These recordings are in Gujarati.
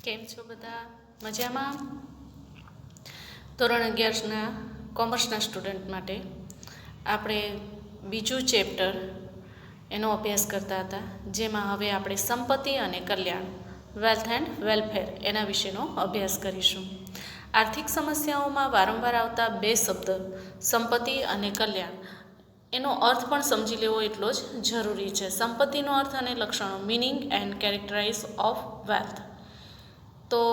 કેમ છો બધા? મજામાં? ધોરણ 11ના કોમર્સના સ્ટુડન્ટ માટે આપણે બીજું ચેપ્ટર એનો અભ્યાસ કરતા હતા, જેમાં હવે આપણે સંપત્તિ અને કલ્યાણ, વેલ્થ એન્ડ વેલફેર એના વિશેનો અભ્યાસ કરીશું. આર્થિક સમસ્યાઓમાં વારંવાર આવતા બે શબ્દ સંપત્તિ અને કલ્યાણ, એનો અર્થ પણ સમજી લેવો એટલો જ જરૂરી છે. સંપત્તિનો અર્થ અને લક્ષણો, meaning and characterise of wealth. તો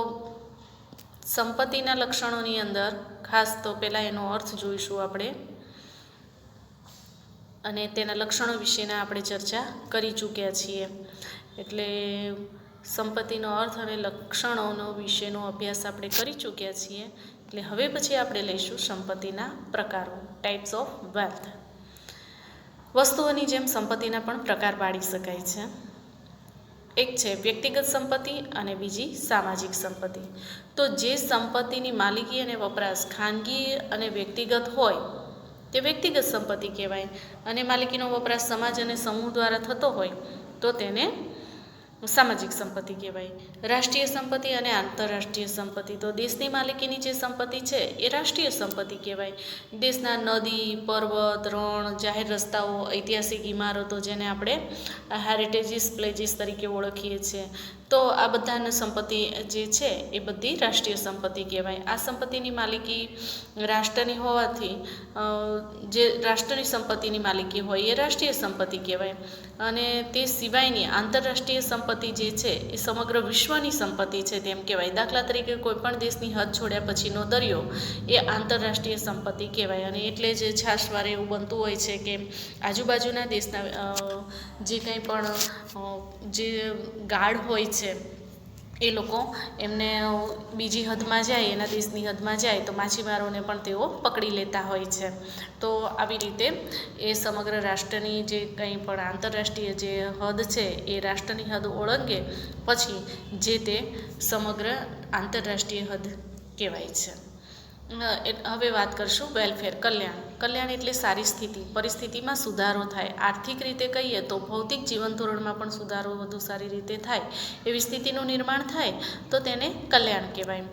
સંપત્તિના લક્ષણોની અંદર ખાસ તો પહેલાં એનો અર્થ જોઈશું આપણે, અને તેના લક્ષણો વિશેના આપણે ચર્ચા કરી ચૂક્યા છીએ. એટલે સંપત્તિનો અર્થ અને લક્ષણોનો વિશેનો અભ્યાસ આપણે કરી ચૂક્યા છીએ. એટલે હવે પછી આપણે લઈશું સંપત્તિના પ્રકારો, ટાઈપ્સ ઓફ વેલ્થ. વસ્તુઓની જેમ સંપત્તિના પણ પ્રકાર પાડી શકાય છે. એક છે વ્યક્તિગત સંપત્તિ અને બીજી સામાજિક સંપત્તિ. તો જે સંપત્તિની માલિકી અને વપરાશ ખાનગી અને વ્યક્તિગત હોય તે વ્યક્તિગત સંપત્તિ કહેવાય, અને માલિકીનો વપરાશ સમાજ અને સમૂહ દ્વારા થતો હોય તો તેને સામાજિક સંપત્તિ કહેવાય. રાષ્ટ્રીય સંપત્તિ અને આંતરરાષ્ટ્રીય સંપત્તિ. તો દેશની માલિકીની જે સંપત્તિ છે એ રાષ્ટ્રીય સંપત્તિ કહેવાય. દેશના નદી, પર્વત, રણ, જાહેર રસ્તાઓ, ઐતિહાસિક ઇમારતો, જેને આપણે હેરિટેજીસ પ્લેજીસ તરીકે ઓળખીએ છીએ, તો આ બધાની સંપત્તિ જે છે એ બધી રાષ્ટ્રીય સંપત્તિ કહેવાય. આ સંપત્તિની માલિકી રાષ્ટ્રની હોવાથી જે રાષ્ટ્રની સંપત્તિની માલિકી હોય એ રાષ્ટ્રીય સંપત્તિ કહેવાય. અને તે સિવાયની આંતરરાષ્ટ્રીય સંપત્તિ જે છે એ સમગ્ર વિશ્વની સંપત્તિ છે તેમ કહેવાય. દાખલા તરીકે કોઈપણ દેશની હદ છોડ્યા પછીનો દરિયો એ આંતરરાષ્ટ્રીય સંપત્તિ કહેવાય. અને એટલે જ છાશવારે એવું બનતું હોય છે કે આજુબાજુના દેશના જે કંઈ પણ જે ગાર્ડ હોય છે એ લોકો એમને બીજી હદમાં જાય, એના દેશની હદમાં જાય તો માછીમારોને પણ તેઓ પકડી લેતા હોય છે. તો આવી રીતે એ સમગ્ર રાષ્ટ્રની જે કંઈ પણ આંતરરાષ્ટ્રીય જે હદ છે એ રાષ્ટ્રની હદ ઓળંગે પછી જે તે સમગ્ર આંતરરાષ્ટ્રીય હદ કહેવાય છે. હવે વાત કરીશું વેલફેર, કલ્યાણ. કલ્યાણ એટલે સારી સ્થિતિ, પરિસ્થિતિમાં સુધારો થાય. આર્થિક રીતે કહીએ તો ભૌતિક જીવન ધોરણમાં પણ સુધારો વધુ સારી રીતે થાય એવી સ્થિતિનું નિર્માણ થાય તો તેને કલ્યાણ કહેવાય.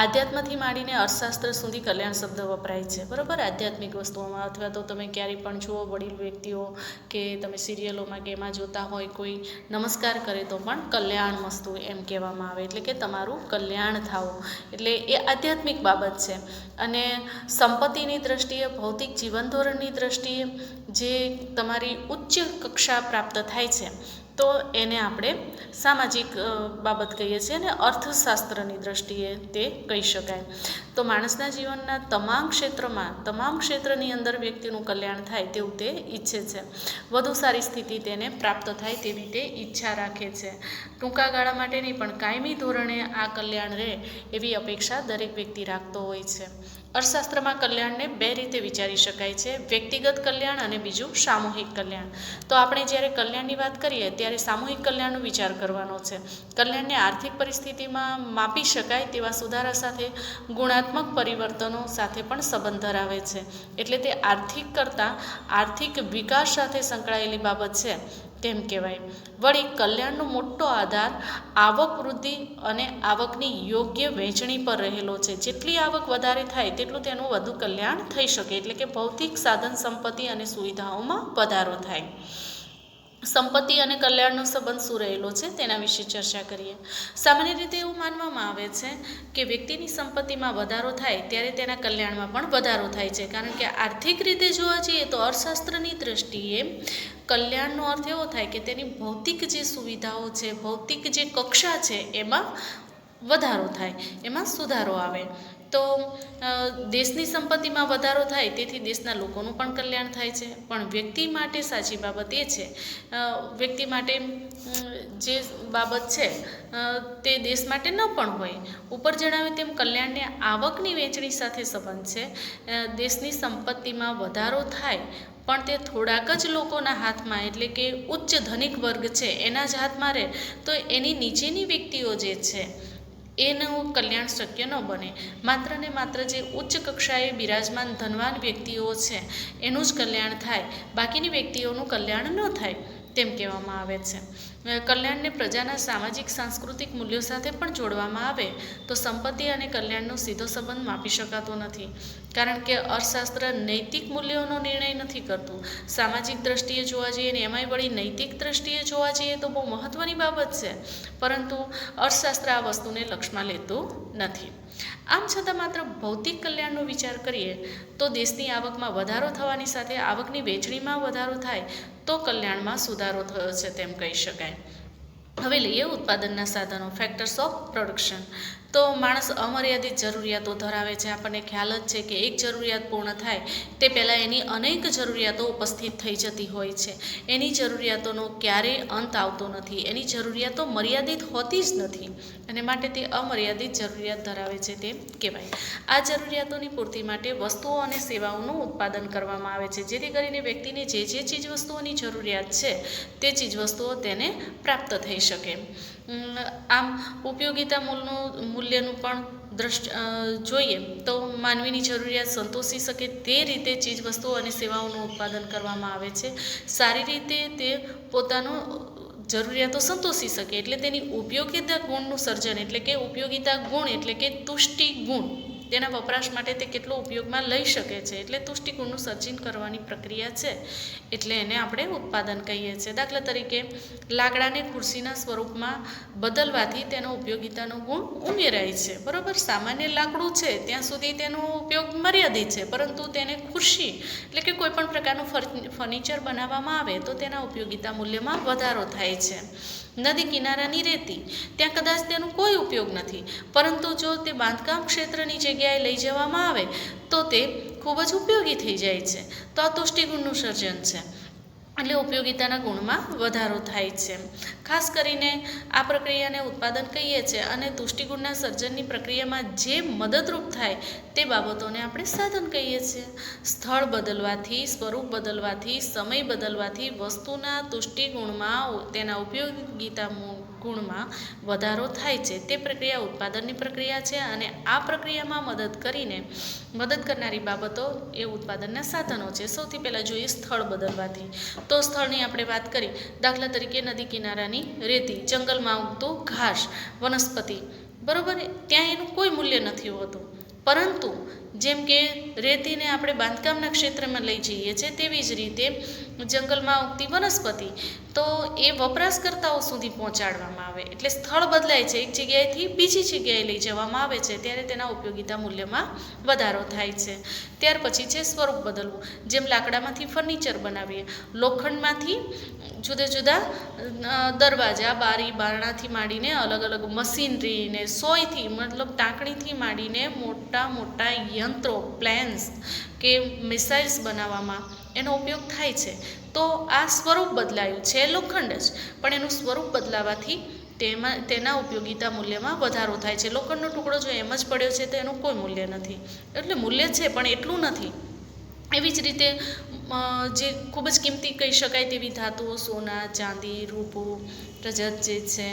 આધ્યાત્મથી માંડીને અર્થશાસ્ત્ર સુધી કલ્યાણ શબ્દ વપરાય છે, બરાબર. આધ્યાત્મિક વસ્તુઓમાં અથવા તો તમે ક્યારેય પણ જુઓ વડીલ વ્યક્તિઓ કે તમે સિરિયલોમાં કે એમાં જોતા હોય કોઈ નમસ્કાર કરે તો પણ કલ્યાણ મસ્તુ એમ કહેવામાં આવે, એટલે કે તમારું કલ્યાણ થાવું. એટલે એ આધ્યાત્મિક બાબત છે. અને સંપત્તિની દ્રષ્ટિએ, ભૌતિક જીવન ધોરણની દ્રષ્ટિએ જે તમારી ઉચ્ચ કક્ષા પ્રાપ્ત થાય છે તો એને આપણે સામાજિક બાબત કહીએ છીએ, અને અર્થશાસ્ત્રની દ્રષ્ટિએ તે કહી શકાય. તો માણસના જીવનના તમામ ક્ષેત્રમાં, તમામ ક્ષેત્રની અંદર વ્યક્તિનું કલ્યાણ થાય તેવું તે ઈચ્છે છે. વધુ સારી સ્થિતિ તેને પ્રાપ્ત થાય તેવી તે ઈચ્છા રાખે છે. ટૂંકા ગાળા માટે નહીં પણ કાયમી ધોરણે આ કલ્યાણ રહે એવી અપેક્ષા દરેક વ્યક્તિ રાખતો હોય છે. અર્થશાસ્ત્રમાં કલ્યાણને બે રીતે વિચારી શકાય છે, વ્યક્તિગત કલ્યાણ અને બીજું સામૂહિક કલ્યાણ. તો આપણે જ્યારે કલ્યાણની વાત કરીએ ત્યારે સામૂહિક કલ્યાણનો વિચાર કરવાનો છે. કલ્યાણને આર્થિક પરિસ્થિતિમાં માપી શકાય તેવા સુધારા સાથે ગુણાત્મક પરિવર્તનો સાથે પણ સંબંધ ધરાવે છે. એટલે તે આર્થિક કરતાં આર્થિક વિકાસ સાથે સંકળાયેલી બાબત છે તેમ કહેવાય. વળી કલ્યાણનો મોટો આધાર આવક વૃદ્ધિ અને આવકની યોગ્ય વહેંચણી પર રહેલો છે. જેટલી આવક વધારે થાય તેટલું તેનું વધુ કલ્યાણ થઈ શકે, એટલે કે ભૌતિક સાધન સંપત્તિ અને સુવિધાઓમાં વધારો થાય. સંપત્તિ અને કલ્યાણનો સંબંધ શું રહેલો છે તેના વિશે ચર્ચા કરીએ. સામાન્ય રીતે એવું માનવામાં આવે છે કે વ્યક્તિની સંપત્તિમાં વધારો થાય ત્યારે તેના કલ્યાણમાં પણ વધારો થાય છે. કારણ કે આર્થિક રીતે જોવા જઈએ તો અર્થશાસ્ત્રની દ્રષ્ટિએ કલ્યાણનો અર્થ એવો થાય કે તેની ભૌતિક જે સુવિધાઓ છે, ભૌતિક જે કક્ષા છે એમાં વધારો થાય, એમાં સુધારો આવે. તો દેશની સંપત્તિમાં વધારો થાય તેથી દેશના લોકોનું પણ કલ્યાણ થાય છે. પણ વ્યક્તિ માટે સાચી બાબત એ છે, વ્યક્તિ માટે જે બાબત છે તે દેશ માટે ન પણ હોય. ઉપર જણાવ્યું તેમ કલ્યાણને આવકની વહેંચણી સાથે સંબંધ છે. દેશની સંપત્તિમાં વધારો થાય પણ તે થોડાક જ લોકોના હાથમાં, એટલે કે ઉચ્ચ ધનિક વર્ગ છે એના જ હાથમાં રહે તો એની નીચેની વ્યક્તિઓ જે છે એનું કલ્યાણ શક્ય ન બને. માત્ર ને માત્ર જે ઉચ્ચ કક્ષાએ બિરાજમાન ધનવાન વ્યક્તિઓ છે એનું જ કલ્યાણ થાય, બાકીની વ્યક્તિઓનું કલ્યાણ ન થાય. તેમ કહેવામાં આવે છે. કલ્યાણને પ્રજાના સામાજિક સાંસ્કૃતિક મૂલ્યો સાથે પણ જોડવામાં આવે તો સંપત્તિ અને કલ્યાણનો સીધો સંબંધ માપી શકાતો નથી, કારણ કે અર્થશાસ્ત્ર નૈતિક મૂલ્યોનો નિર્ણય નથી કરતું. સામાજિક દ્રષ્ટિએ જોવા જઈએ ને એમાંય વળી નૈતિક દ્રષ્ટિએ જોવા જઈએ તો બહુ મહત્ત્વની બાબત છે, પરંતુ અર્થશાસ્ત્ર આ વસ્તુને લક્ષમાં લેતું નથી. આમ છતાં માત્ર ભૌતિક કલ્યાણનો વિચાર કરીએ તો દેશની આવકમાં વધારો થવાની સાથે આવકની વહેંચણીમાં વધારો થાય તો કલ્યાણમાં સુધારો થયો છે તેમ કહી શકાય. હવે લઈએ ઉત્પાદનના સાધનો, ફેક્ટર્સ ઓફ પ્રોડક્શન. તો માણસ અમર્યાદિત જરૂરિયાતો ધરાવે છે. આપણને ખ્યાલ જ છે કે એક જરૂરિયાત પૂર્ણ થાય તે પહેલાં એની અનેક જરૂરિયાતો ઉપસ્થિત થઈ જતી હોય છે. એની જરૂરિયાતોનો ક્યારેય અંત આવતો નથી, એની જરૂરિયાતો મર્યાદિત હોતી જ નથી, અને માટે તે અમર્યાદિત જરૂરિયાત ધરાવે છે તેમ કહેવાય. આ જરૂરિયાતોની પૂર્તિ માટે વસ્તુઓ અને સેવાઓનું ઉત્પાદન કરવામાં આવે છે, જેથી કરીને વ્યક્તિને જે ચીજવસ્તુઓની જરૂરિયાત છે તે ચીજવસ્તુઓ તેને પ્રાપ્ત થઈ શકે. આમ ઉપયોગિતા મૂલ્યનું પણ જોઈએ તો માનવીની જરૂરિયાત સંતોષી શકે તે રીતે ચીજવસ્તુઓ અને સેવાઓનું ઉત્પાદન કરવામાં આવે છે. સારી રીતે તે પોતાનું જરૂરિયાતો સંતોષી શકે એટલે તેની ઉપયોગિતા ગુણનું સર્જન, એટલે કે ઉપયોગિતા ગુણ એટલે કે તુષ્ટિ ગુણ, તેના વપરાશ માટે તે કેટલો ઉપયોગમાં લઈ શકે છે, એટલે તુષ્ટિ ગુણનું સર્જન કરવાની પ્રક્રિયા છે, એટલે એને આપણે ઉત્પાદન કહીએ છીએ. દાખલા તરીકે લાકડાને ખુરશીના સ્વરૂપમાં બદલવાથી તેનો ઉપયોગિતાનો ગુણ ઉમેરાય છે. બરાબર, સામાન્ય લાકડું છે ત્યાં સુધી તેનો ઉપયોગ મર્યાદિત છે, પરંતુ તેને ખુરશી એટલે કે કોઈ પણ પ્રકારનું ફર્નિચર બનાવવામાં આવે તો તેના ઉપયોગિતા મૂલ્યમાં વધારો થાય છે. નદી કિનારાની રેતી, ત્યાં કદાચ તેનો કોઈ ઉપયોગ નથી, પરંતુ જો તે બાંધકામ ક્ષેત્રની જગ્યાએ લઈ જવામાં આવે તો તે ખૂબ જ ઉપયોગી થઈ જાય છે. તો આ તુષ્ટિગુણનું સર્જન છે, એટલે ઉપયોગિતાના ગુણમાં વધારો થાય છે. ખાસ કરીને આ પ્રક્રિયાને ઉત્પાદન કહીએ છીએ, અને તુષ્ટિગુણના સર્જનની પ્રક્રિયામાં જે મદદરૂપ થાય તે બાબતોને આપણે સાધન કહીએ છીએ. સ્થળ બદલવાથી, સ્વરૂપ બદલવાથી, સમય બદલવાથી વસ્તુના તુષ્ટિગુણમાં, તેના ઉપયોગિતા ગુણમાં વધારો થાય છે. તે પ્રક્રિયા ઉત્પાદનની પ્રક્રિયા છે, અને આ પ્રક્રિયામાં મદદ કરનારી બાબતો એ ઉત્પાદનના સાધનો છે. સૌથી પહેલાં જોઈએ સ્થળ બદલવાથી. તો સ્થળની આપણે વાત કરી, દાખલા તરીકે નદી કિનારાની રેતી, જંગલમાં ઉગતું ઘાસ, વનસ્પતિ, બરાબર, ત્યાં એનું કોઈ મૂલ્ય નથી હોતું, પરંતુ જેમ કે રેતીને આપણે બાંધકામના ક્ષેત્રમાં લઈ જઈએ છીએ, તેવી જ રીતે જંગલમાં ઉગતી વનસ્પતિ તો એ વપરાશકર્તાઓ સુધી પહોંચાડવામાં આવે, એટલે સ્થળ બદલાય છે, એક જગ્યાએથી બીજી જગ્યાએ લઈ જવામાં આવે છે, ત્યારે તેના ઉપયોગિતા મૂલ્યમાં વધારો થાય છે. ત્યાર પછી છે સ્વરૂપ બદલવું. જેમ લાકડામાંથી ફર્નિચર બનાવીએ, લોખંડમાંથી જુદા જુદા દરવાજા, બારી, બારણાથી માંડીને અલગ અલગ મશીનરીને સોયથી મતલબ ટાંકણીથી માંડીને મોટા મોટા યંત્રો, પ્લેન્સ કે મિસાઇલ્સ બનાવવામાં એનો ઉપયોગ થાય છે. તો આ સ્વરૂપ બદલાયું છે, લોખંડ જ, પણ એનું સ્વરૂપ બદલાવાથી તેના ઉપયોગિતા મૂલ્યમાં વધારો થાય છે. લોખંડનો ટુકડો જો એમ જ પડ્યો છે તો એનું કોઈ મૂલ્ય નથી, એટલે મૂલ્ય છે પણ એટલું નથી. એવી જ રીતે જે ખૂબ જ કિંમતી કહી શકાય તેવી ધાતુઓ, સોના, ચાંદી, રૂપું, રજત જે છે,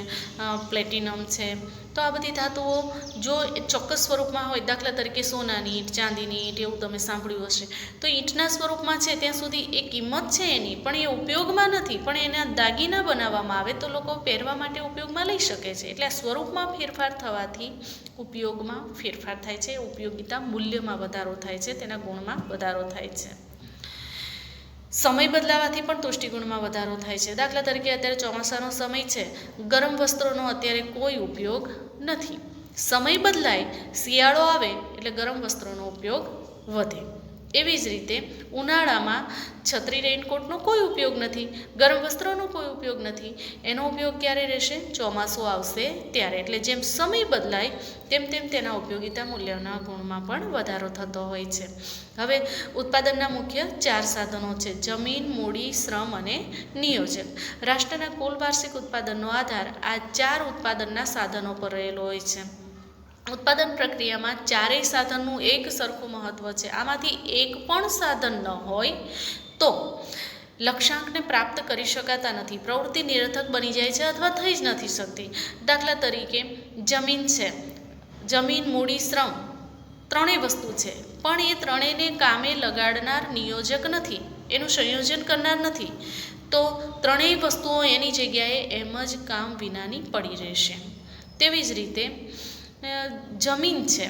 પ્લેટિનમ છે, તો આ બધી ધાતુઓ જો ચોક્કસ સ્વરૂપમાં હોય, દાખલા તરીકે સોનાની ઈંટ, ચાંદીની ઈંટ, એવું તમે સાંભળ્યું હશે, તો ઈંટના સ્વરૂપમાં છે ત્યાં સુધી એ કિંમત છે એની, પણ એ ઉપયોગમાં નથી, પણ એના દાગીના બનાવવામાં આવે તો લોકો પહેરવા માટે ઉપયોગમાં લઈ શકે છે. એટલે આ સ્વરૂપમાં ફેરફાર થવાથી ઉપયોગમાં ફેરફાર થાય છે, ઉપયોગિતા મૂલ્યમાં વધારો થાય છે, તેના ગુણમાં વધારો થાય છે. સમય બદલાવાથી પણ તુષ્ટિગુણમાં વધારો થાય છે. દાખલા તરીકે અત્યારે ચોમાસાનો સમય છે, ગરમ વસ્ત્રોનો અત્યારે કોઈ ઉપયોગ નથી. સમય બદલાય, શિયાળો આવે એટલે ગરમ વસ્ત્રોનો ઉપયોગ વધે. એવી જ રીતે ઉનાળામાં છત્રી, રેઇનકોટનો કોઈ ઉપયોગ નથી, ગરમ વસ્ત્રોનો કોઈ ઉપયોગ નથી. એનો ઉપયોગ ક્યારે રહેશે? ચોમાસું આવશે ત્યારે. એટલે જેમ સમય બદલાય તેમ તેમ તેના ઉપયોગિતા મૂલ્યના ગુણમાં પણ વધારો થતો હોય છે. હવે ઉત્પાદનના મુખ્ય 4 સાધનો છે: જમીન, મૂડી, શ્રમ અને નિયોજક. રાષ્ટ્રના કુલ વાર્ષિક ઉત્પાદનનો આધાર આ 4 ઉત્પાદનના સાધનો પર રહેલો હોય છે. ઉત્પાદન પ્રક્રિયામાં ચારેય સાધનનું એક સરખું મહત્ત્વ છે. આમાંથી એક પણ સાધન ન હોય તો લક્ષ્યાંકને પ્રાપ્ત કરી શકાતા નથી, પ્રવૃત્તિ નિરર્થક બની જાય છે અથવા થઈ જ નથી શકતી. દાખલા તરીકે જમીન છે, જમીન, મૂડી, શ્રમ ત્રણેય વસ્તુ છે, પણ એ ત્રણેયને કામે લગાડનાર નિયોજક નથી. એનું સંયોજન કરનાર નથી, તો ત્રણેય વસ્તુઓ એની જગ્યાએ એમ જ કામ વિનાની પડી રહેશે. તેવી જ રીતે જમીન છે,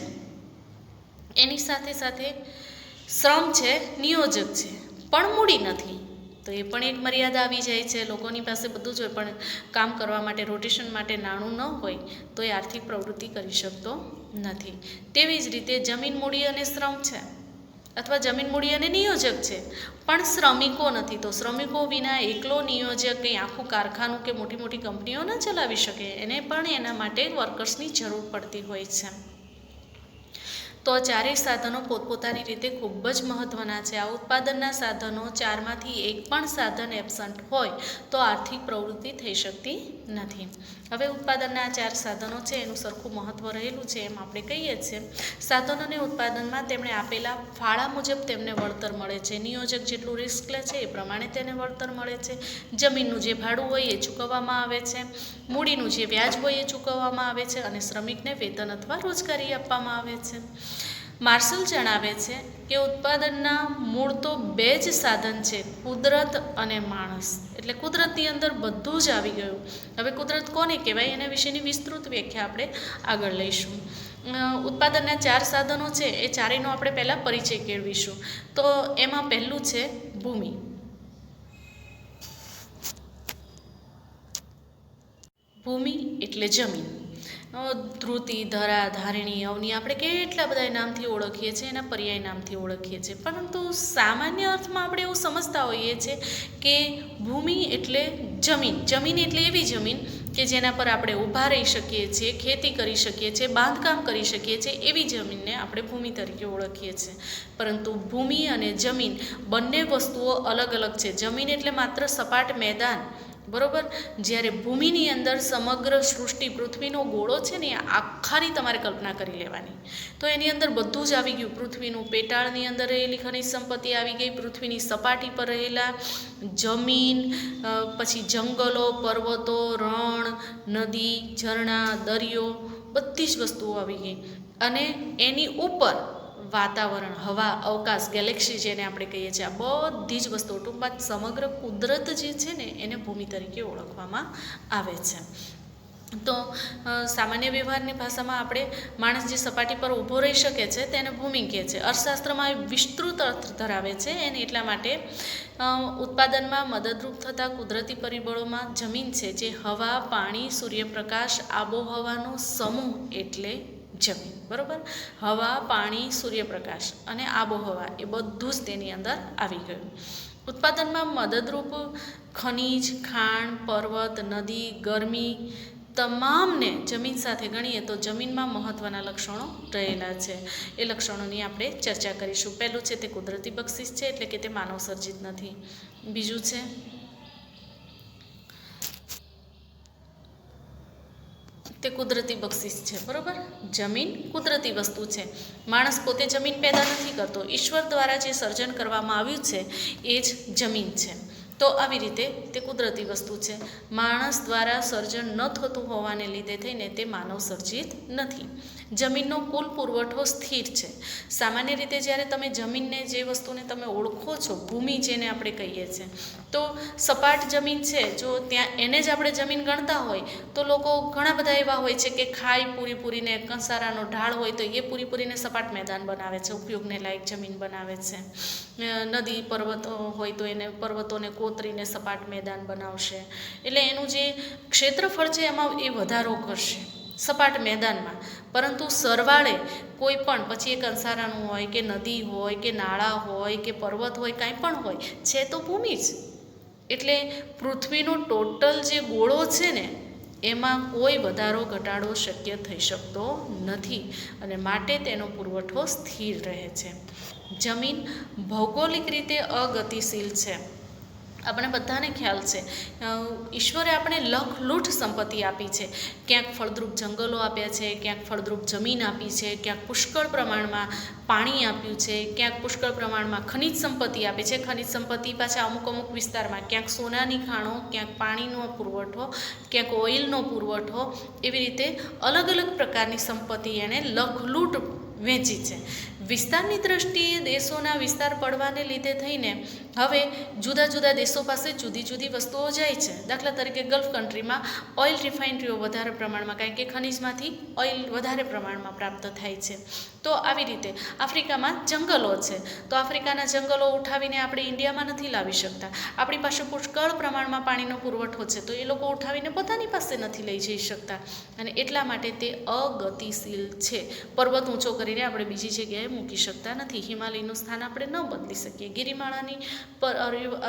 એની સાથે સાથે શ્રમ છે, નિયોજક છે, પણ મૂડી નથી, તો એ પણ એક મર્યાદા આવી જાય છે. લોકોની પાસે બધું જ હોય પણ કામ કરવા માટે, રોટેશન માટે નાણું ન હોય તો એ આર્થિક પ્રવૃત્તિ કરી શકતો નથી. તેવી જ રીતે જમીન, મૂડી અને શ્રમ છે, અથવા જમીન, મૂડી અને નિયોજક છે, પણ શ્રમિકો નથી. તો શ્રમિકો વિના એકલો નિયોજક કંઈ આખું કારખાનું કે મોટી મોટી કંપનીઓ ન ચલાવી શકે, એને પણ એના માટે વર્કર્સની જરૂર પડતી હોય છે. તો ચારેય સાધનો પોતપોતાની રીતે ખૂબ જ મહત્ત્વના છે. આ ઉત્પાદનના સાધનો ચારમાંથી એક પણ સાધન એબસન્ટ હોય તો આર્થિક પ્રવૃત્તિ થઈ શકતી નથી. હવે ઉત્પાદનના આ ચાર સાધનો છે એનું સરખું મહત્ત્વ રહેલું છે એમ આપણે કહીએ છીએ. સાધનોને ઉત્પાદનમાં તેમણે આપેલા ફાળા મુજબ તેમને વળતર મળે છે. નિયોજક જેટલું રિસ્ક લે છે એ પ્રમાણે તેને વળતર મળે છે. જમીનનું જે ભાડું હોય એ ચૂકવવામાં આવે છે, મૂડીનું જે વ્યાજ હોય એ ચૂકવવામાં આવે છે, અને શ્રમિકને વેતન અથવા રોજગારી આપવામાં આવે છે. માર્શલ જણાવે છે કે ઉત્પાદનના મૂળ તો બે જ સાધન છે, કુદરત અને માણસ. એટલે કુદરતની અંદર બધું જ આવી ગયું. હવે કુદરત કોને કહેવાય એના વિશેની વિસ્તૃત વ્યાખ્યા આપણે આગળ લઈશું. ઉત્પાદનના ચાર સાધનો છે એ ચારેયનો આપણે પહેલાં પરિચય કેળવીશું. તો એમાં પહેલું છે ભૂમિ. ભૂમિ એટલે જમીન. ધ્રુતિ, ધરા, ધારિણી, અવની આપણે કેટલા બધા નામથી ઓળખીએ છીએ, એના પર્યાય નામથી ઓળખીએ છીએ, પરંતુ સામાન્ય અર્થમાં આપણે એવું સમજતા હોઈએ છીએ કે ભૂમિ એટલે જમીન. જમીન એટલે એવી જમીન કે જેના પર આપણે ઊભા રહી શકીએ છીએ, ખેતી કરી શકીએ છીએ, બાંધકામ કરી શકીએ છીએ, એવી જમીનને આપણે ભૂમિ તરીકે ઓળખીએ છીએ. પરંતુ ભૂમિ અને જમીન બંને વસ્તુઓ અલગ અલગ છે. જમીન એટલે માત્ર સપાટ મેદાન, બરોબર, જ્યારે ભૂમિની અંદર સમગ્ર સૃષ્ટિ, પૃથ્વીનો ગોળો છે ને, આખાની તમારે કલ્પના કરી લેવાની. તો એની અંદર બધું જ આવી ગયું. પૃથ્વીનું પેટાળની અંદર રહેલી ખનિજ સંપત્તિ આવી ગઈ, પૃથ્વીની સપાટી પર રહેલા જમીન, પછી જંગલો, પર્વતો, રણ, નદી, ઝરણા, દરિયો, બધી જ વસ્તુઓ આવી ગઈ. અને એની ઉપર વાતાવરણ, હવા, અવકાશ, ગેલેક્સી જેને આપણે કહીએ છીએ, આ બધી જ વસ્તુઓ, ટૂંકમાં સમગ્ર કુદરત જે છે ને એને ભૂમિ તરીકે ઓળખવામાં આવે છે. તો સામાન્ય વ્યવહારની ભાષામાં આપણે માણસ જે સપાટી પર ઊભો રહી શકે છે તેને ભૂમિ કહે છે. અર્થશાસ્ત્રમાં વિસ્તૃત અર્થ ધરાવે છે એને એટલા માટે ઉત્પાદનમાં મદદરૂપ થતા કુદરતી પરિબળોમાં જમીન છે, જે હવા, પાણી, સૂર્યપ્રકાશ, આબોહવાનો સમૂહ એટલે જમીન. બરાબર, હવા, પાણી, સૂર્યપ્રકાશ અને આબોહવા એ બધું જ તેની અંદર આવી ગયું. ઉત્પાદનમાં મદદરૂપ ખનિજ, ખાણ, પર્વત, નદી, ગરમી તમામને જમીન સાથે ગણીએ તો જમીનમાં મહત્ત્વના લક્ષણો રહેલા છે. એ લક્ષણોની આપણે ચર્ચા કરીશું. પહેલું છે તે કુદરતી બક્ષિસ છે, એટલે કે તે માનવ સર્જિત નથી. બીજું છે તે કુદરતી બક્ષિસ છે. બરાબર, જમીન કુદરતી વસ્તુ છે. માણસ પોતે જમીન પેદા નથી કરતો, ઈશ્વર દ્વારા જે સર્જન કરવામાં આવ્યું છે એ જ જમીન છે. તો આવી રીતે તે કુદરતી વસ્તુ છે. માણસ દ્વારા સર્જન ન થતું હોવાને લીધે થઈને તે માનવ સર્જિત નથી. જમીનનો કુલ પુરવઠો સ્થિર છે. સામાન્ય રીતે જ્યારે તમે જમીનને, જે વસ્તુને તમે ઓળખો છો, ભૂમિ જેને આપણે કહીએ છીએ, તો સપાટ જમીન છે, જો ત્યાં એને જ આપણે જમીન ગણતા હોય તો લોકો ઘણા બધા એવા હોય છે કે ખાઈ પૂરીને કંસારાનો ઢાળ હોય તો એ પૂરીને સપાટ મેદાન બનાવે છે, ઉપયોગને લાયક જમીન બનાવે છે. નદી, પર્વતો હોય તો એને પર્વતોને કોતરીને સપાટ મેદાન બનાવશે. એટલે એનું જે ક્ષેત્રફળ છે એમાં એ વધારો કરશે સપાટ મેદાનમાં. પરંતુ સરવાળે કોઈ પણ, પછી એ કંસારાનું હોય કે નદી હોય કે નાળા હોય કે પર્વત હોય, કાંઈ પણ હોય, છે તો ભૂમિ જ. એટલે પૃથ્વીનો ટોટલ જે ગોળો છે ને એમાં કોઈ વધારો ઘટાડો શક્ય થઈ શકતો નથી, અને માટે તેનો પુરવઠો સ્થિર રહે છે. જમીન ભૌગોલિક રીતે અગતિશીલ છે. આપણે બધાને ખ્યાલ છે, ઈશ્વરે આપણે લખલૂટ સંપત્તિ આપી છે. ક્યાંક ફળદ્રુપ જંગલો આપ્યા છે, ક્યાંક ફળદ્રુપ જમીન આપી છે, ક્યાંક પુષ્કળ પ્રમાણમાં પાણી આપ્યું છે, ક્યાંક પુષ્કળ પ્રમાણમાં ખનિજ સંપત્તિ આપી છે. ખનિજ સંપત્તિ પાછા અમુક વિસ્તારમાં, ક્યાંક સોનાની ખાણો, ક્યાંક પાણીનો પુરવઠો, ક્યાંક ઓઇલનો પુરવઠો, એવી રીતે અલગ અલગ પ્રકારની સંપત્તિ એણે લખલૂટ વહેંચી છે. વિસ્તારની દ્રષ્ટિએ દેશોના વિસ્તાર પડવાને લીધે થઈને હવે જુદા જુદા દેશો પાસે જુદી જુદી વસ્તુઓ જાય છે. દાખલા તરીકે ગલ્ફ કન્ટ્રીમાં ઓઇલ રિફાઇનરીઓ વધારે પ્રમાણમાં, કારણ કે ખનિજમાંથી ઓઇલ વધારે પ્રમાણમાં પ્રાપ્ત થાય છે. તો આવી રીતે આફ્રિકામાં જંગલો છે, તો આફ્રિકાના જંગલો ઉઠાવીને આપણે ઇન્ડિયામાં નથી લાવી શકતા. આપણી પાસે પુષ્કળ પ્રમાણમાં પાણીનો પુરવઠો છે, તો એ લોકો ઉઠાવીને પોતાની પાસે નથી લઈ જઈ શકતા, અને એટલા માટે તે અગતિશીલ છે. પર્વત ઊંચો કરીને આપણે બીજી જગ્યાએ મૂકી શકતા નથી. હિમાલયનું સ્થાન આપણે ન બદલી શકીએ. ગિરિમાળાની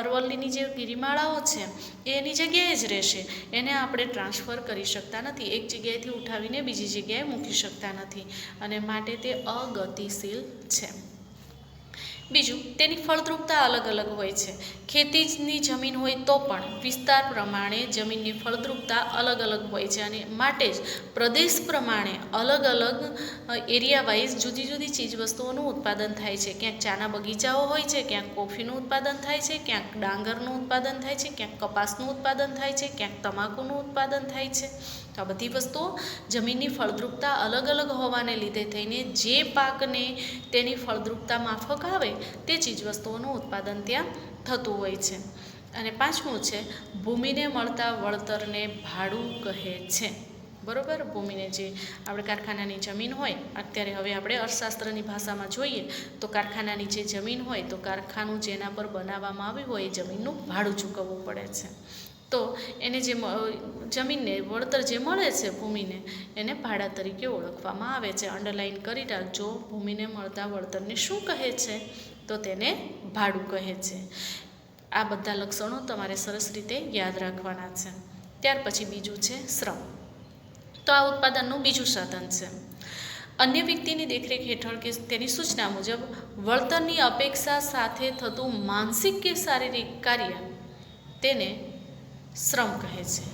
અરવલ્લીની જે ગિરિમાળાઓ છે એ એની જગ્યાએ જ રહેશે, એને આપણે ટ્રાન્સફર કરી શકતા નથી, એક જગ્યાએથી ઉઠાવીને બીજી જગ્યાએ મૂકી શકતા નથી, અને માટે તે અગતિશીલ છે. બીજું, તેની ફળદ્રુપતા અલગ અલગ હોય છે. ખેતીની જમીન હોય તો પણ વિસ્તાર પ્રમાણે જમીનની ફળદ્રુપતા અલગ અલગ હોય છે, અને માટે જ પ્રદેશ પ્રમાણે અલગ અલગ એરિયા વાઇઝ જુદી જુદી ચીજવસ્તુઓનું ઉત્પાદન થાય છે. ક્યાંક ચાના બગીચાઓ હોય છે, ક્યાંક કોફીનું ઉત્પાદન થાય છે, ક્યાંક ડાંગરનું ઉત્પાદન થાય છે, ક્યાંક કપાસનું ઉત્પાદન થાય છે, ક્યાંક તમાકુનું ઉત્પાદન થાય છે. તો આ બધી વસ્તુઓ જમીનની ફળદ્રુપતા અલગ અલગ હોવાને લીધે થઈને જે પાકને તેની ફળદ્રુપતા માફક આવે તે ચીજવસ્તુઓનું ઉત્પાદન ત્યાં થતું હોય છે. અને પાંચમું છે, ભૂમિને મળતા વળતરને ભાડું કહે છે. બરાબર, ભૂમિને જે આપણે કારખાનાની જમીન હોય, અત્યારે હવે આપણે અર્થશાસ્ત્રની ભાષામાં જોઈએ તો કારખાનાની જે જમીન હોય તો કારખાનું જેના પર બનાવવામાં આવ્યું હોય એ જમીનનું ભાડું ચૂકવવું પડે છે. તો એને જે જમીનને વળતર જે મળે છે ભૂમિને, એને ભાડા તરીકે ઓળખવામાં આવે છે. અંડરલાઇન કરી રાખજો, ભૂમિને મળતા વળતરને શું કહે છે? તો તેને ભાડું કહે છે. આ બધા લક્ષણો તમારે સરસ રીતે યાદ રાખવાના છે. ત્યાર પછી બીજું છે શ્રમ. તો આ ઉત્પાદનનું બીજું સાધન છે. અન્ય વ્યક્તિની દેખરેખ હેઠળ કે તેની સૂચના મુજબ વળતરની અપેક્ષા સાથે થતું માનસિક કે શારીરિક કાર્ય તેને શ્રમ કહે છે.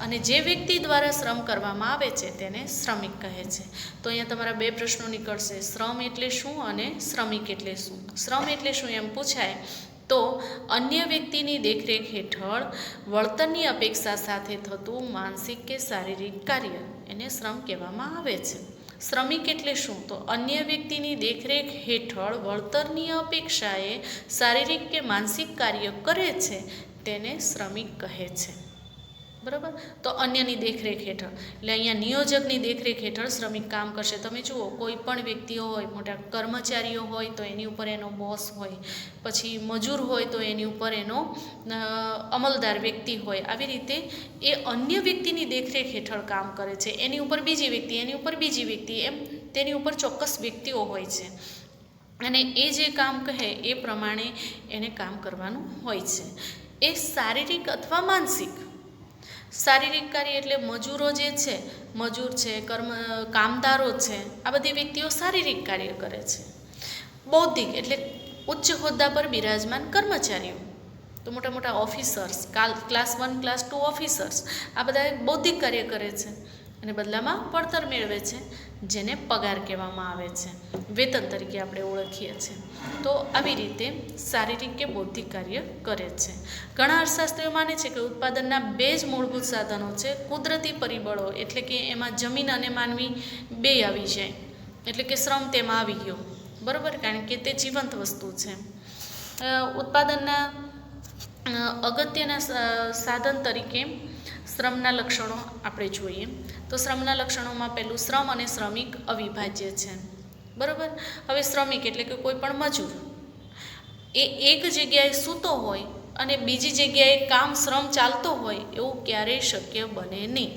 અને જે વ્યક્તિ દ્વારા શ્રમ કરવામાં આવે છે તેને શ્રમિક કહે છે. તો અહીંયા તમારા બે પ્રશ્નો નીકળશે, શ્રમ એટલે શું અને શ્રમિક એટલે શું. શ્રમ એટલે શું એમ પૂછાય તો અન્ય વ્યક્તિની દેખરેખ હેઠળ વળતરની અપેક્ષા સાથે થતું માનસિક કે શારીરિક કાર્ય એને શ્રમ કહેવામાં આવે છે. શ્રમિક એટલે શું? તો અન્ય વ્યક્તિની દેખરેખ હેઠળ વળતરની અપેક્ષાએ શારીરિક કે માનસિક કાર્ય કરે છે તેને શ્રમિક કહે છે. બરાબર, તો અન્યની દેખરેખ હેઠળ એટલે અહીંયા નિયોજકની દેખરેખ હેઠળ શ્રમિક કામ કરશે. તમે જુઓ, કોઈ પણ વ્યક્તિઓ હોય, મોટા કર્મચારીઓ હોય તો એની ઉપર એનો બોસ હોય, પછી મજૂર હોય તો એની ઉપર એનો અમલદાર વ્યક્તિ હોય. આવી રીતે એ અન્ય વ્યક્તિની દેખરેખ હેઠળ કામ કરે છે. એની ઉપર બીજી વ્યક્તિ, એની ઉપર બીજી વ્યક્તિ, એમ તેની ઉપર ચોક્કસ વ્યક્તિઓ હોય છે, અને એ જે કામ કહે એ પ્રમાણે એને કામ કરવાનું હોય છે. એ શારીરિક અથવા માનસિક. શારીરિક કાર્ય એટલે મજૂરો જે છે, મજૂર છે, કામદારો છે, આ બધી વ્યક્તિઓ શારીરિક કાર્ય કરે છે. બૌદ્ધિક એટલે ઉચ્ચ હોદ્દા પર બિરાજમાન કર્મચારીઓ, તો મોટા મોટા ઓફિસર્સ, ક્લાસ 1 ક્લાસ 2 ઓફિસર્સ, આ બધા બૌદ્ધિક કાર્ય કરે છે અને બદલામાં વળતર મેળવે છે, જેને પગાર કહેવામાં આવે છે, વેતન તરીકે આપણે ઓળખીએ છીએ. તો આવી રીતે શારીરિક કે બૌદ્ધિક કાર્ય કરે છે. ઘણા અર્થશાસ્ત્રીઓ માને છે કે ઉત્પાદનના બે જ મૂળભૂત સાધનો છે, કુદરતી પરિબળો એટલે કે એમાં જમીન અને માનવી બે આવી જાય, એટલે કે શ્રમ તેમાં આવી ગયો. બરાબર, કારણ કે તે જીવંત વસ્તુ છે. ઉત્પાદનના અગત્યના સાધન તરીકે શ્રમના લક્ષણો આપણે જોઈએ તો શ્રમના લક્ષણોમાં પહેલું, શ્રમ અને શ્રમિક અવિભાજ્ય છે. બરાબર, હવે શ્રમિક એટલે કે કોઈ પણ મજૂર એ એક જગ્યાએ સૂતો હોય અને બીજી જગ્યાએ શ્રમ ચાલતો હોય એવું ક્યારેય શક્ય બને નહીં.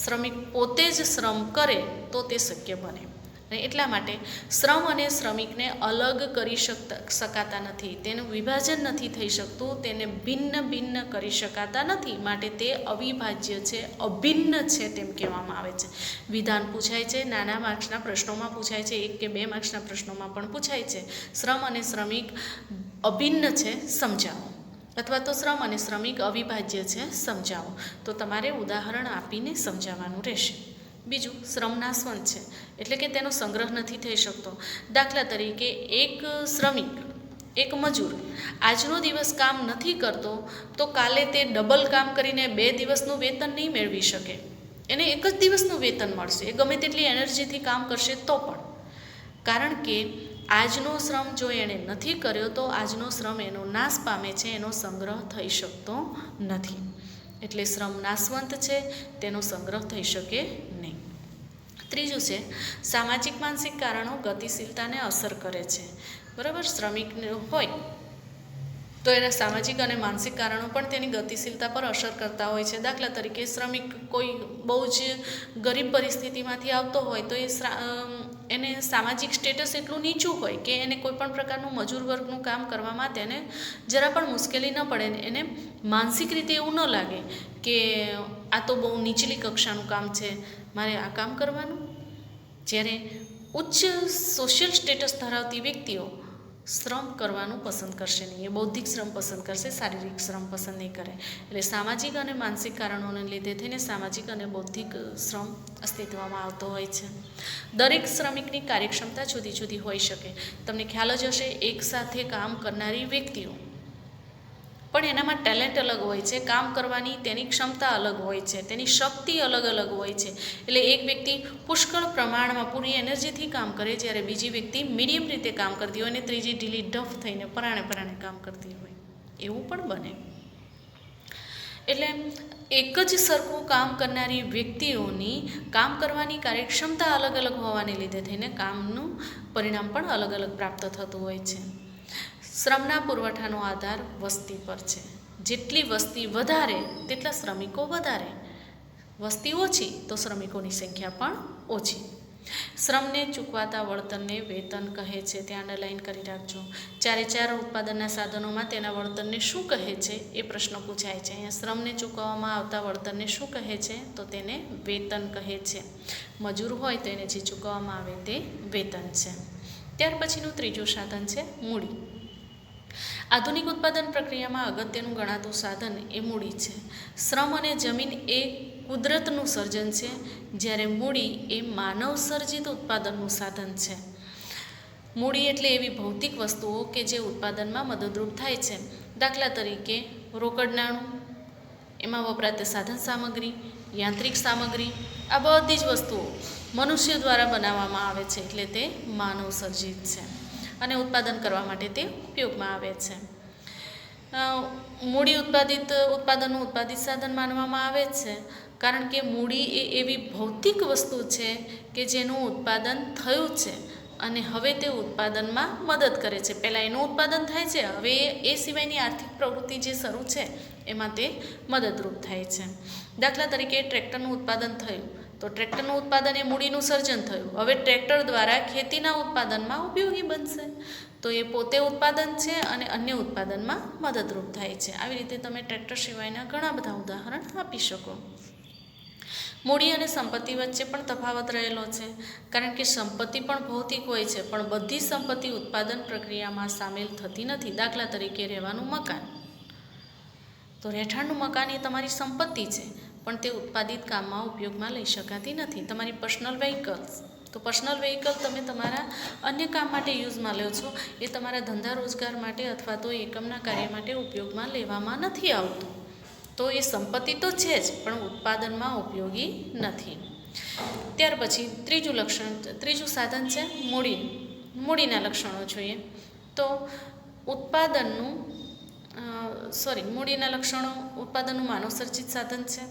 શ્રમિક પોતે જ શ્રમ કરે તો તે શક્ય બને. અને એટલા માટે શ્રમ અને શ્રમિકને અલગ કરી શકાતા નથી, તેનું વિભાજન નથી થઈ શકતું, તેને ભિન્ન ભિન્ન કરી શકાતા નથી, માટે તે અવિભાજ્ય છે, અભિન્ન છે તેમ કહેવામાં આવે છે. વિધાન પૂછાય છે, નાના માર્ક્સના પ્રશ્નોમાં પૂછાય છે, 1 કે 2 માર્ક્સના પ્રશ્નોમાં પણ પૂછાય છે. શ્રમ અને શ્રમિક અભિન્ન છે, સમજાવો, અથવા તો શ્રમ અને શ્રમિક અવિભાજ્ય છે, સમજાવો. તો તમારે ઉદાહરણ આપીને સમજાવવાનું રહેશે. બીજું, શ્રમ નાશવંત છે, એટલે કે તેનો સંગ્રહ નથી થઈ શકતો. દાખલા તરીકે એક શ્રમિક, એક મજૂર આજનો દિવસ કામ નથી કરતો તો કાલે તે ડબલ કામ કરીને 2 દિવસનું વેતન નહીં મેળવી શકે. એને એક જ દિવસનું વેતન મળશે, એ ગમે તેટલી એનર્જીથી કામ કરશે તો પણ, કારણ કે આજનો શ્રમ જો એણે નથી કર્યો તો આજનો શ્રમ એનો નાશ પામે છે, એનો સંગ્રહ થઈ શકતો નથી. એટલે શ્રમ નાશવંત છે, તેનો સંગ્રહ થઈ શકે નહીં. ત્રીજું છે સામાજિક માનસિક કારણો ગતિશીલતાને અસર કરે છે. બરાબર, શ્રમિક હોય તો એના સામાજિક અને માનસિક કારણો પણ તેની ગતિશીલતા પર અસર કરતા હોય છે. દાખલા તરીકે શ્રમિક કોઈ બહુ જ ગરીબ પરિસ્થિતિમાંથી આવતો હોય તો એને સામાજિક સ્ટેટસ એટલું નીચું હોય કે એને કોઈ પણ પ્રકારનું મજૂર વર્ગનું કામ કરવામાં તેને જરા પણ મુશ્કેલી ન પડે. એને માનસિક રીતે એવું ન લાગે કે આ તો બહુ નીચલી કક્ષાનું કામ છે, મારે આ કામ કરવાનું. જ્યારે ઉચ્ચ સોશિયલ સ્ટેટસ ધરાવતી વ્યક્તિઓ શ્રમ કરવાનું પસંદ કરશે નહીં, એ બૌદ્ધિક શ્રમ પસંદ કરશે, શારીરિક શ્રમ પસંદ નહીં કરે. એટલે સામાજિક અને માનસિક કારણોને લીધે થઈને સામાજિક અને બૌદ્ધિક શ્રમ અસ્તિત્વમાં આવતો હોય છે. દરેક શ્રમિકની કાર્યક્ષમતા જુદી જુદી હોઈ શકે. તમને ખ્યાલ જ હશે, એકસાથે કામ કરનારી વ્યક્તિઓ પણ એનામાં ટેલેન્ટ અલગ હોય છે, કામ કરવાની તેની ક્ષમતા અલગ હોય છે, તેની શક્તિ અલગ અલગ હોય છે. એટલે એક વ્યક્તિ પુષ્કળ પ્રમાણમાં પૂરી એનર્જીથી કામ કરે, જ્યારે બીજી વ્યક્તિ મીડિયમ રીતે કામ કરતી હોય અને ત્રીજી ઢીલી ડફ થઈને પરાણે કામ કરતી હોય, એવું પણ બને. એટલે એક જ સરખું કામ કરનારી વ્યક્તિઓની કામ કરવાની કાર્યક્ષમતા અલગ અલગ હોવાને લીધે થઈને કામનું પરિણામ પણ અલગ અલગ પ્રાપ્ત થતું હોય છે. શ્રમના પુરવઠાનો આધાર વસ્તી પર છે. જેટલી વસ્તી વધારે તેટલા શ્રમિકો વધારે, વસ્તી ઓછી તો શ્રમિકોની સંખ્યા પણ ઓછી. શ્રમને ચૂકવાતા વળતરને વેતન કહે છે, ત્યાં અંડરલાઇન કરી રાખજો. ચારે ઉત્પાદનના સાધનોમાં તેના વળતરને શું કહે છે એ પ્રશ્ન પૂછાય છે. અહીંયા શ્રમને ચૂકવવામાં આવતા વળતરને શું કહે છે તો તેને વેતન કહે છે. મજૂર હોય તો એને જે ચૂકવવામાં આવે તે વેતન છે. ત્યાર પછીનું ત્રીજું સાધન છે મૂડી. આધુનિક ઉત્પાદન પ્રક્રિયામાં અગત્યનું ગણાતું સાધન એ મૂડી છે. શ્રમ અને જમીન એ કુદરતનું સર્જન છે, જ્યારે મૂડી એ માનવ સર્જિત ઉત્પાદનનું સાધન છે. મૂડી એટલે એવી ભૌતિક વસ્તુઓ કે જે ઉત્પાદનમાં મદદરૂપ થાય છે. દાખલા તરીકે રોકડ નાણું, એમાં વપરાતી સાધન સામગ્રી, યાંત્રિક સામગ્રી, આ બધી જ વસ્તુઓ મનુષ્ય દ્વારા બનાવવામાં આવે છે, એટલે તે માનવ સર્જિત છે અને ઉત્પાદન કરવા માટે તે ઉપયોગમાં આવે છે. મૂડી ઉત્પાદનનું ઉત્પાદિત સાધન માનવામાં આવે છે, કારણ કે મૂડી એ એવી ભૌતિક વસ્તુ છે કે જેનું ઉત્પાદન થયું છે અને હવે તે ઉત્પાદનમાં મદદ કરે છે. પહેલાં એનું ઉત્પાદન થાય છે, હવે એ સિવાયની આર્થિક પ્રવૃત્તિ જે શરૂ છે એમાં તે મદદરૂપ થાય છે. દાખલા તરીકે ટ્રેક્ટરનું ઉત્પાદન થયું તો ટ્રેક્ટરનું ઉત્પાદન એ મૂડીનું સર્જન થયું. હવે ટ્રેક્ટર દ્વારા ખેતીના ઉત્પાદનમાં ઉપયોગી બનશે, તો એ પોતે ઉત્પાદન છે અને અન્ય ઉત્પાદનમાં મદદરૂપ થાય છે. આવી રીતે તમે ટ્રેક્ટર સિવાયના ઘણા બધા ઉદાહરણ આપી શકો. મૂડી અને સંપત્તિ વચ્ચે પણ તફાવત રહેલો છે, કારણ કે સંપત્તિ પણ ભૌતિક હોય છે, પણ બધી સંપત્તિ ઉત્પાદન પ્રક્રિયામાં સામેલ થતી નથી. દાખલા તરીકે રહેવાનું મકાન, તો રહેઠાણનું મકાન એ તમારી સંપત્તિ છે, પણ તે ઉત્પાદિત કામમાં ઉપયોગમાં લઈ શકાતી નથી. તમારી પર્સનલ વ્હીકલ્સ, તો પર્સનલ વ્હીકલ તમે તમારા અન્ય કામ માટે યુઝમાં લો છો, એ તમારા ધંધા રોજગાર માટે અથવા તો એકમના કાર્ય માટે ઉપયોગમાં લેવામાં નથી આવતું, તો એ સંપત્તિ તો છે જ પણ ઉત્પાદનમાં ઉપયોગી નથી. ત્યાર પછી ત્રીજું સાધન છે મૂડી. મૂડીના લક્ષણો જોઈએ તો મૂડીના લક્ષણો ઉત્પાદનનું માનવસર્જિત સાધન છે,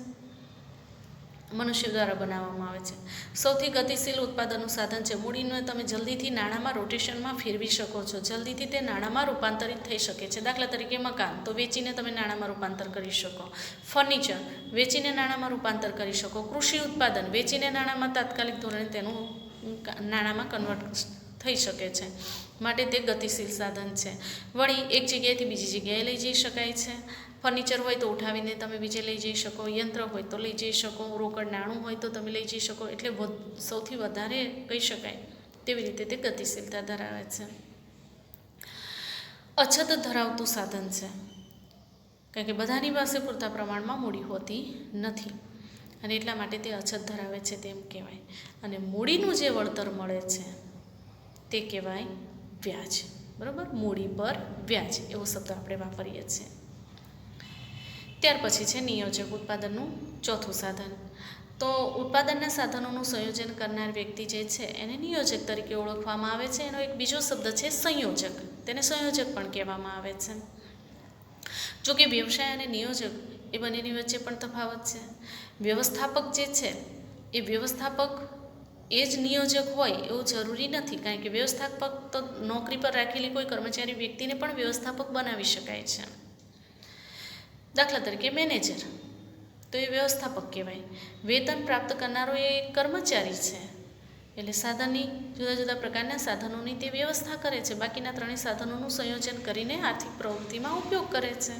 મનુષ્ય દ્વારા બનાવવામાં આવે છે. સૌથી ગતિશીલ ઉત્પાદનનું સાધન છે. મૂડીને તમે જલ્દીથી નાણાંમાં રોટેશનમાં ફેરવી શકો છો, જલ્દીથી તે નાણાંમાં રૂપાંતરિત થઈ શકે છે. દાખલા તરીકે મકાન, તો વેચીને તમે નાણાંમાં રૂપાંતર કરી શકો. ફર્નિચર વેચીને નાણાંમાં રૂપાંતર કરી શકો. કૃષિ ઉત્પાદન વેચીને નાણાંમાં તાત્કાલિક ધોરણે તેનું નાણાંમાં કન્વર્ટ થઈ શકે છે, માટે તે ગતિશીલ સાધન છે. વળી એક જગ્યાએથી બીજી જગ્યાએ લઈ જઈ શકાય છે. ફર્નિચર હોય તો ઉઠાવીને તમે બીજે લઈ જઈ શકો, યંત્ર હોય તો લઈ જઈ શકો, રોકડ નાણું હોય તો તમે લઈ જઈ શકો. એટલે સૌથી વધારે કહી શકાય તેવી રીતે તે ગતિશીલતા ધરાવે છે. અછત ધરાવતું સાધન છે, કારણ કે બધાની પાસે પૂરતા પ્રમાણમાં મૂડી હોતી નથી અને એટલા માટે તે અછત ધરાવે છે તેમ કહેવાય. અને મૂડીનું જે વળતર મળે છે તે કહેવાય વ્યાજ. બરાબર, મૂડી પર વ્યાજ એવો શબ્દ આપણે વાપરીએ છીએ. ત્યાર પછી છે નિયોજક ઉત્પાદનનું ચોથું સાધન. તો ઉત્પાદનના સાધનોનું સંયોજન કરનાર વ્યક્તિ જે છે એને નિયોજક તરીકે ઓળખવામાં આવે છે. એનો એક બીજો શબ્દ છે સંયોજક. તેને સંયોજક પણ કહેવામાં આવે છે. જો કે વ્યવસાય અને નિયોજક એ બંનેની વચ્ચે પણ તફાવત છે. વ્યવસ્થાપક જે છે એ વ્યવસ્થાપક એ જ નિયોજક હોય એવું જરૂરી નથી, કારણ કે વ્યવસ્થાપક તો નોકરી પર રાખેલી કોઈ કર્મચારી વ્યક્તિને પણ વ્યવસ્થાપક બનાવી શકાય છે. દાખલા તરીકે મેનેજર, તો એ વ્યવસ્થાપક કહેવાય. વેતન પ્રાપ્ત કરનારો એ કર્મચારી છે. એટલે સાધનની જુદા જુદા પ્રકારના સાધનોની તે વ્યવસ્થા કરે છે. બાકીના ત્રણેય સાધનોનું સંયોજન કરીને આર્થિક પ્રવૃત્તિમાં ઉપયોગ કરે છે.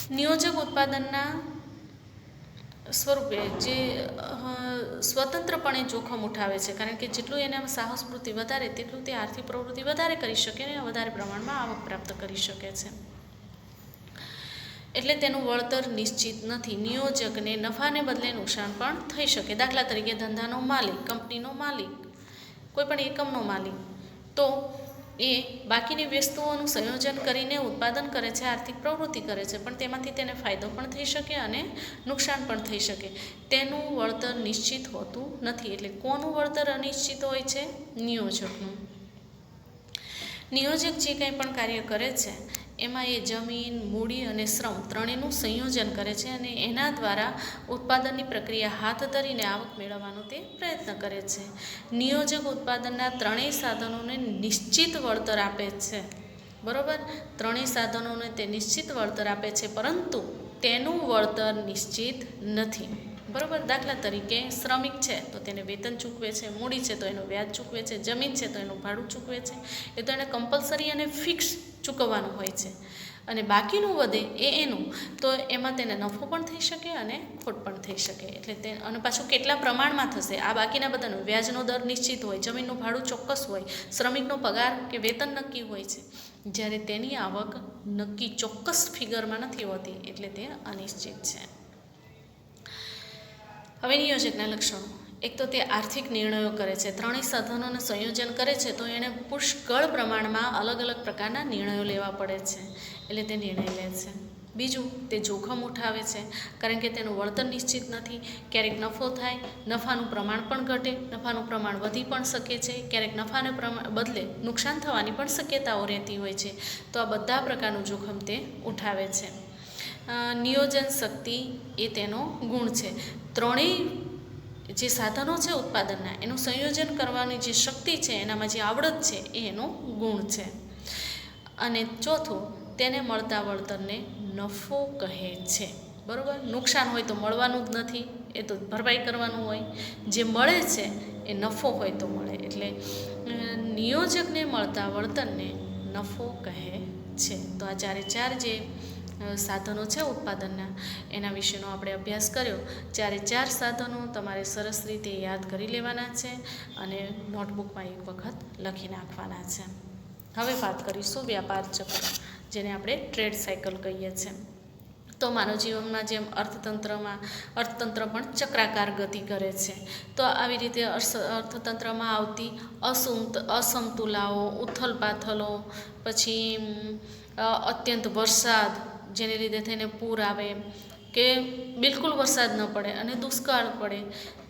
નિયોજક ઉત્પાદનના સ્વરૂપે જે સ્વતંત્રપણે જોખમ ઉઠાવે છે, કારણ કે જેટલું એને સાહસવૃત્તિ વધારે તેટલું તે આર્થિક પ્રવૃત્તિ વધારે કરી શકે અને વધારે પ્રમાણમાં આવક પ્રાપ્ત કરી શકે છે. એટલે તેનું વળતર નિશ્ચિત નથી. નિયોજકને નફાને બદલે નુકસાન પણ થઈ શકે. દાખલા તરીકે ધંધાનો માલિક, કંપનીનો માલિક, કોઈ પણ એકમનો માલિક, તો એ બાકીની વસ્તુઓનું સંયોજન કરીને ઉત્પાદન કરે છે, આર્થિક પ્રવૃત્તિ કરે છે, પણ તેમાંથી તેને ફાયદો પણ થઈ શકે અને નુકસાન પણ થઈ શકે. તેનું વળતર નિશ્ચિત હોતું નથી. એટલે કોનું વળતર અનિશ્ચિત હોય છે? નિયોજકનું. નિયોજક જે કંઈ પણ કાર્ય કરે છે એમાં એ જમીન, મૂડી અને શ્રમ ત્રણેયનું સંયોજન કરે છે અને એના દ્વારા ઉત્પાદનની પ્રક્રિયા હાથ ધરીને આવક મેળવવાનો તે પ્રયત્ન કરે છે. નિયોજક ઉત્પાદનના ત્રણેય સાધનોને નિશ્ચિત વળતર આપે છે. બરાબર? ત્રણેય સાધનોને તે નિશ્ચિત વળતર આપે છે, પરંતુ તેનું વળતર નિશ્ચિત નથી. બરાબર? દાખલા તરીકે શ્રમિક છે તો તેને વેતન ચૂકવે છે, મૂડી છે તો એનું વ્યાજ ચૂકવે છે, જમીન છે તો એનું ભાડું ચૂકવે છે. એ તો એને કમ્પલસરી અને ફિક્સ ચૂકવવાનું હોય છે. અને બાકીનું વધે એનું, તો એમાં તેને નફો પણ થઈ શકે અને ખોટ પણ થઈ શકે. એટલે તે અને પાછું કેટલા પ્રમાણમાં થશે આ બાકીના બધાનું. વ્યાજનો દર નિશ્ચિત હોય, જમીનનું ભાડું ચોક્કસ હોય, શ્રમિકનો પગાર કે વેતન નક્કી હોય છે, જ્યારે તેની આવક નક્કી ચોક્કસ ફિગરમાં નથી હોતી, એટલે તે અનિશ્ચિત છે. હવે નિયોજકના લક્ષણો. એક તો તે આર્થિક નિર્ણયો કરે છે. ત્રણેય સાધનોને સંયોજન કરે છે તો એણે પુષ્કળ પ્રમાણમાં અલગ અલગ પ્રકારના નિર્ણયો લેવા પડે છે, એટલે તે નિર્ણય લે છે. બીજું, તે જોખમ ઉઠાવે છે, કારણ કે તેનું વળતર નિશ્ચિત નથી. ક્યારેક નફો થાય, નફાનું પ્રમાણ પણ ઘટે, નફાનું પ્રમાણ વધી પણ શકે છે, ક્યારેક નફાને બદલે નુકસાન થવાની પણ શક્યતાઓ રહેતી હોય છે. તો આ બધા પ્રકારનું જોખમ તે ઉઠાવે છે. નિયોજન શક્તિ એ તેનો ગુણ છે. ત્રણેય જે સાધનો છે ઉત્પાદનના, એનું સંયોજન કરવાની જે શક્તિ છે, એનામાં જે આવડત છે, એ એનો ગુણ છે. અને ચોથું, તેને મળતા વળતરને નફો કહે છે. બરાબર? નુકસાન હોય તો મળવાનું જ નથી, એ તો ભરપાઈ કરવાનું હોય. જે મળે છે એ નફો હોય તો મળે. એટલે નિયોજકને મળતા વળતરને નફો કહે છે. તો આ ચારે ચાર જે સાધનો છે ઉત્પાદનના, એના વિશેનો આપણે અભ્યાસ કર્યો. ચારે ચાર સાધનો તમારે સરસ રીતે યાદ કરી લેવાના છે અને નોટબુકમાં એક વખત લખી નાખવાના છે. હવે વાત કરીશું વ્યાપાર ચક્ર, જેને આપણે ટ્રેડ સાયકલ કહીએ છીએ. તો માનવ જીવનમાં જેમ અર્થતંત્ર પણ ચક્રાકાર ગતિ કરે છે, તો આવી રીતે અર્થતંત્રમાં આવતી અસમતુલાઓ, ઉથલપાથલો, પછી અત્યંત વરસાદ જેને લીધે થઈને પૂર આવે કે બિલકુલ વરસાદ ન પડે અને દુષ્કાળ પડે,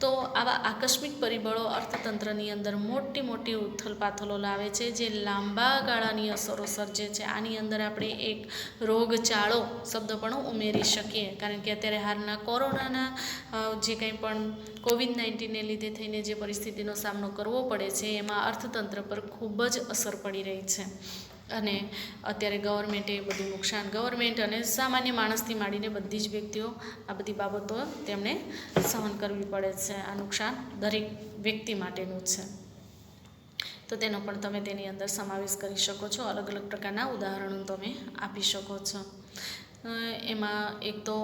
તો આવા આકસ્મિક પરિબળો અર્થતંત્રની અંદર મોટી મોટી ઉથલપાથલો લાવે છે, જે લાંબા ગાળાની અસરો સર્જે છે. આની અંદર આપણે એક રોગચાળો શબ્દ પણ ઉમેરી શકીએ, કારણ કે અત્યારે હાલના કોરોનાના જે કંઈ પણ COVID-19ને લીધે થઈને જે પરિસ્થિતિનો સામનો કરવો પડે છે, એમાં અર્થતંત્ર પર ખૂબ જ અસર પડી રહી છે. અને અત્યારે ગવર્મેન્ટે બધું નુકસાન, ગવર્મેન્ટ અને સામાન્ય માણસથી માંડીને બધી જ વ્યક્તિઓ આ બધી બાબતો તેમને સહન કરવી પડે છે. આ નુકસાન દરેક વ્યક્તિ માટેનું છે, તો તેનો પણ તમે તેની અંદર સમાવેશ કરી શકો છો. અલગ અલગ પ્રકારના ઉદાહરણો તમે આપી શકો છો. એમાં એક તો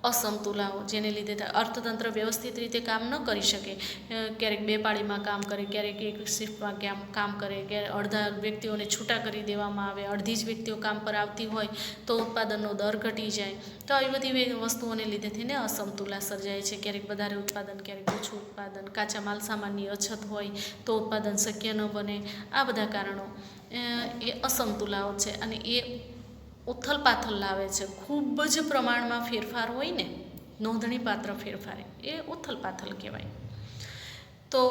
અસમતુલાઓ, જેને લીધે અર્થતંત્ર વ્યવસ્થિત રીતે કામ ન કરી શકે. ક્યારેક બે પાળીમાં કામ કરે, ક્યારેક એક શિફ્ટમાં કામ કરે, ક્યારેક અડધા વ્યક્તિઓને છૂટા કરી દેવામાં આવે, અડધી જ વ્યક્તિઓ કામ પર આવતી હોય તો ઉત્પાદનનો દર ઘટી જાય. તો આવી બધી વસ્તુઓને લીધે થઈને અસમતુલા સર્જાય છે. ક્યારેક વધારે ઉત્પાદન, ક્યારેક ઓછું ઉત્પાદન, કાચા માલ સામાનની અછત હોય તો ઉત્પાદન શક્ય ન બને. આ બધા કારણો એ અસમતુલાઓ છે અને એ ઉથલપાથલ લાવે છે. ખૂબ જ પ્રમાણમાં ફેરફાર હોય ને નોંધણીપાત્ર ફેરફાર એ ઉથલપાથલ કહેવાય. તો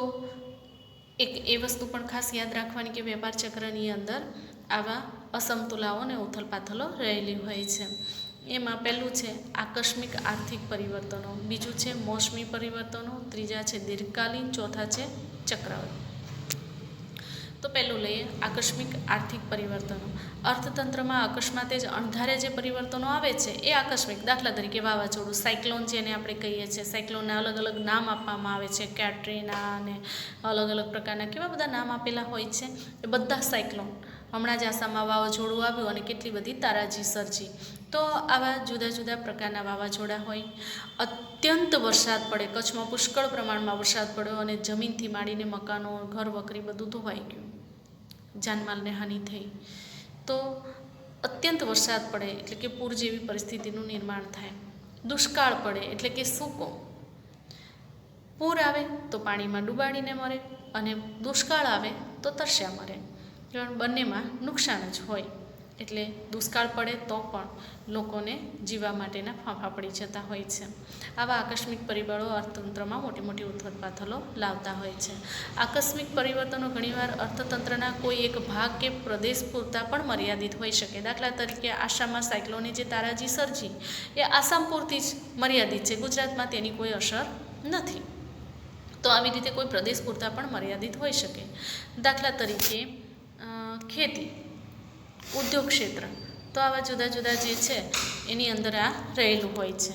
એક એ વસ્તુ પણ ખાસ યાદ રાખવાની કે વેપાર ચક્રની અંદર આવા અસમતુલાઓ અને ઉથલપાથલો રહેલી હોય છે. એમાં પહેલું છે આકસ્મિક આર્થિક પરિવર્તનો, બીજું છે મોસમી પરિવર્તનો, ત્રીજા છે દીર્ઘકાલીન, ચોથા છે ચક્રવાત. તો પહેલું લઈએ આકસ્મિક આર્થિક પરિવર્તનો. અર્થતંત્રમાં અકસ્માતે જ અણધારે જે પરિવર્તનો આવે છે એ આકસ્મિક, દાખલા તરીકે વાવાઝોડું, સાયક્લોન જેને આપણે કહીએ છીએ. સાયક્લોનને અલગ અલગ નામ આપવામાં આવે છે, કેટરીના અને અલગ અલગ પ્રકારના કેવા બધા નામ આપેલા હોય છે. એ બધા સાયક્લોન, હમણાં જ આસામમાં વાવાઝોડું આવ્યું અને કેટલી બધી તારાજી સર્જી. તો આવા જુદા જુદા પ્રકારના વાવાઝોડા હોય. અત્યંત વરસાદ પડે, કચ્છમાં પુષ્કળ પ્રમાણમાં વરસાદ પડ્યો અને જમીનથી માંડીને મકાનો, ઘર વખરી બધું ધોવાઈ ગયું, જાનમાલને હાનિ થઈ. તો અત્યંત વરસાદ પડે એટલે કે પૂર જેવી પરિસ્થિતિનું નિર્માણ થાય. દુષ્કાળ પડે એટલે કે સૂકો. પૂર આવે તો પાણીમાં ડૂબાડીને મરે અને દુષ્કાળ આવે તો તરસ્યા મરે. બંનેમાં નુકસાન જ હોય. એટલે દુષ્કાળ પડે તો પણ લોકોને જીવવા માટેના ફાંફા પડી જતા હોય છે. આવા આકસ્મિક પરિબળો અર્થતંત્રમાં મોટી મોટી ઉથલપાથલો લાવતા હોય છે. આકસ્મિક પરિવર્તનો ઘણીવાર અર્થતંત્રના કોઈ એક ભાગ કે પ્રદેશ પૂરતા પણ મર્યાદિત હોઈ શકે. દાખલા તરીકે આસામમાં સાયક્લોને જે તારાજી સર્જી એ આસામ પૂરતી જ મર્યાદિત છે, ગુજરાતમાં તેની કોઈ અસર નથી. તો આવી રીતે કોઈ પ્રદેશ પૂરતા પણ મર્યાદિત હોઈ શકે. દાખલા તરીકે ખેતી, ઉદ્યોગ ક્ષેત્ર, તો આવા જુદા જુદા જે છે એની અંદર આ રહેલું હોય છે.